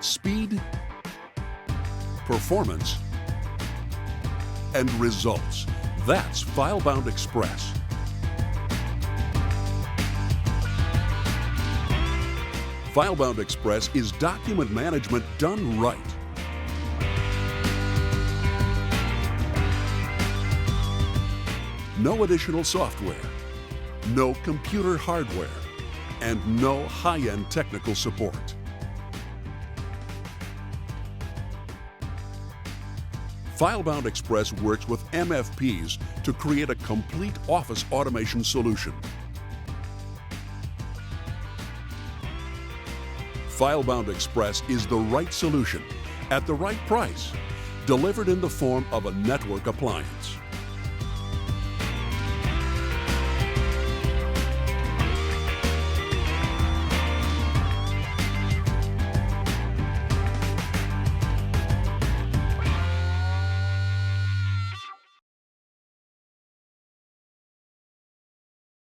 speed, performance, and results. That's FileBound Express. FileBound Express is document management done right. No additional software, no computer hardware, and no high-end technical support. FileBound Express works with MFPs to create a complete office automation solution. FileBound Express is the right solution at the right price, delivered in the form of a network appliance.